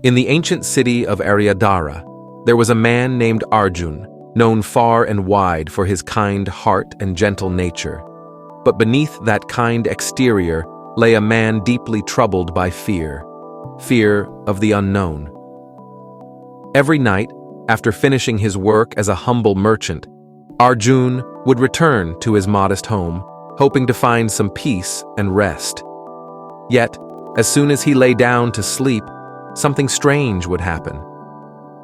In the ancient city of Aryadhara, there was a man named Arjun, known far and wide for his kind heart and gentle nature. But beneath that kind exterior lay a man deeply troubled by fear of the unknown. Every night, after finishing his work as a humble merchant, Arjun would return to his modest home, hoping to find some peace and rest. Yet, as soon as he lay down to sleep, something strange would happen.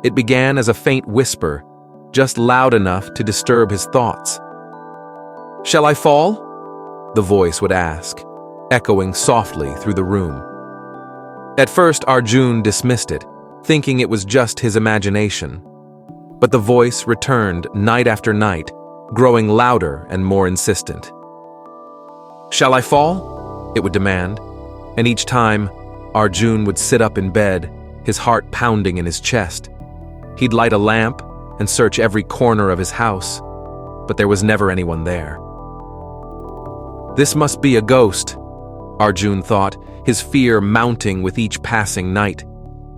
It began as a faint whisper, just loud enough to disturb his thoughts. "Shall I fall?" the voice would ask, echoing softly through the room. At first, Arjun dismissed it, thinking it was just his imagination. But the voice returned night after night, growing louder and more insistent. "Shall I fall?" it would demand, and each time, Arjun would sit up in bed, his heart pounding in his chest. He'd light a lamp and search every corner of his house, but there was never anyone there. This must be a ghost, Arjun thought, his fear mounting with each passing night.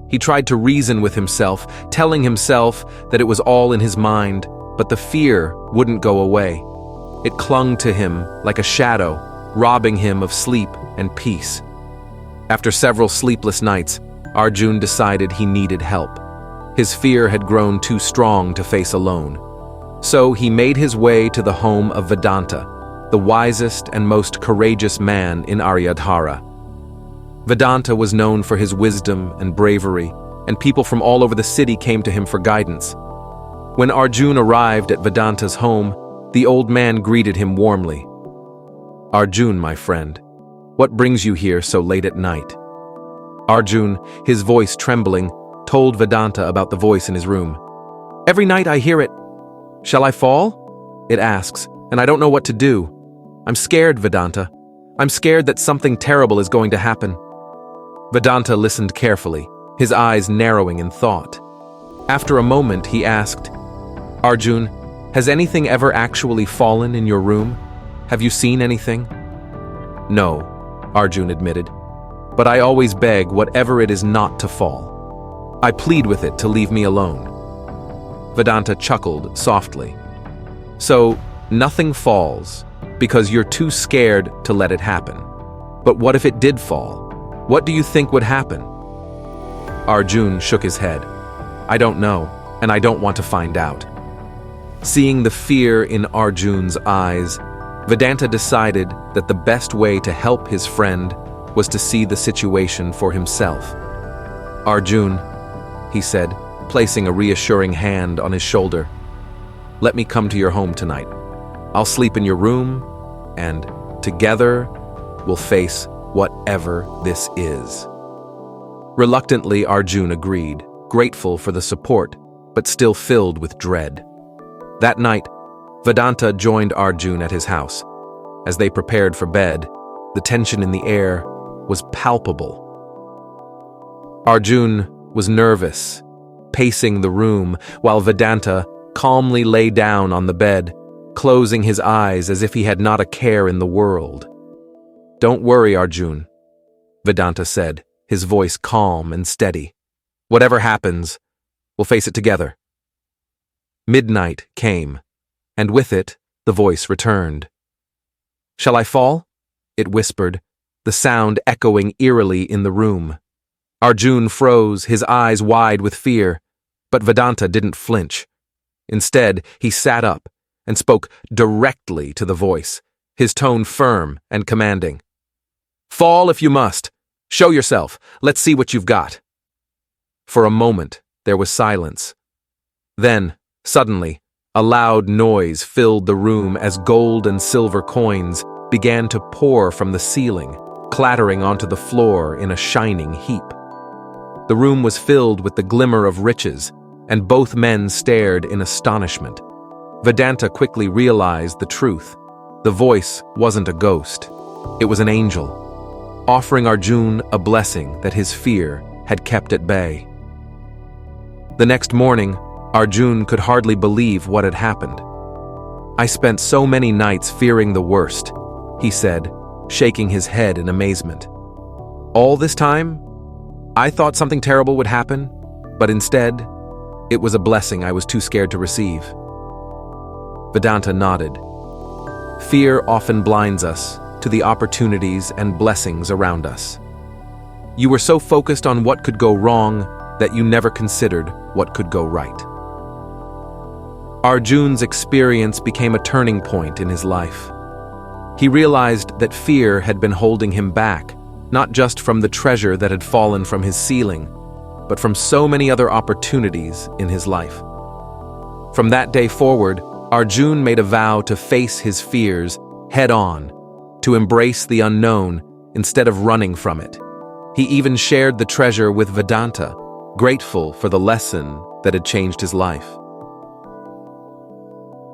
He tried to reason with himself, telling himself that it was all in his mind, but the fear wouldn't go away. It clung to him like a shadow, robbing him of sleep and peace. After several sleepless nights, Arjun decided he needed help. His fear had grown too strong to face alone. So he made his way to the home of Vedanta, the wisest and most courageous man in Aryadhara. Vedanta was known for his wisdom and bravery, and people from all over the city came to him for guidance. When Arjun arrived at Vedanta's home, the old man greeted him warmly. "Arjun, my friend, what brings you here so late at night?" Arjun, his voice trembling, told Vedanta about the voice in his room. "Every night I hear it. Shall I fall?" it asks, and I don't know what to do. I'm scared, Vedanta. I'm scared that something terrible is going to happen. Vedanta listened carefully, his eyes narrowing in thought. After a moment, he asked, "Arjun, has anything ever actually fallen in your room? Have you seen anything?" "No," Arjun admitted, "but I always beg whatever it is not to fall. I plead with it to leave me alone." Vedanta chuckled softly. "So, nothing falls because you're too scared to let it happen. But what if it did fall? What do you think would happen?" Arjun shook his head. "I don't know, and I don't want to find out." Seeing the fear in Arjun's eyes, Vedanta decided that the best way to help his friend was to see the situation for himself. "Arjun," he said, placing a reassuring hand on his shoulder, "let me come to your home tonight. I'll sleep in your room, and together we'll face whatever this is." Reluctantly, Arjun agreed, grateful for the support, but still filled with dread. That night, Vedanta joined Arjun at his house. As they prepared for bed, the tension in the air was palpable. Arjun was nervous, pacing the room, while Vedanta calmly lay down on the bed, closing his eyes as if he had not a care in the world. "Don't worry, Arjun," Vedanta said, his voice calm and steady. "Whatever happens, we'll face it together." Midnight came, and with it, the voice returned. "Shall I fall?" it whispered, the sound echoing eerily in the room. Arjun froze, his eyes wide with fear, but Vedanta didn't flinch. Instead, he sat up and spoke directly to the voice, his tone firm and commanding. "Fall if you must. Show yourself. Let's see what you've got." For a moment, there was silence. Then, suddenly, a loud noise filled the room as gold and silver coins began to pour from the ceiling, clattering onto the floor in a shining heap. The room was filled with the glimmer of riches, and both men stared in astonishment. Vedanta quickly realized the truth. The voice wasn't a ghost. It was an angel, offering Arjun a blessing that his fear had kept at bay. The next morning, Arjun could hardly believe what had happened. "I spent so many nights fearing the worst," he said, shaking his head in amazement. "All this time? I thought something terrible would happen, but instead, it was a blessing I was too scared to receive. Vedanta nodded. Fear often blinds us to the opportunities and blessings around us. You were so focused on what could go wrong that you never considered what could go right. Arjun's experience became a turning point in his life. He realized that fear had been holding him back, not just from the treasure that had fallen from his ceiling, but from so many other opportunities in his life. From that day forward, Arjun made a vow to face his fears head-on, to embrace the unknown instead of running from it. He even shared the treasure with Vedanta, grateful for the lesson that had changed his life.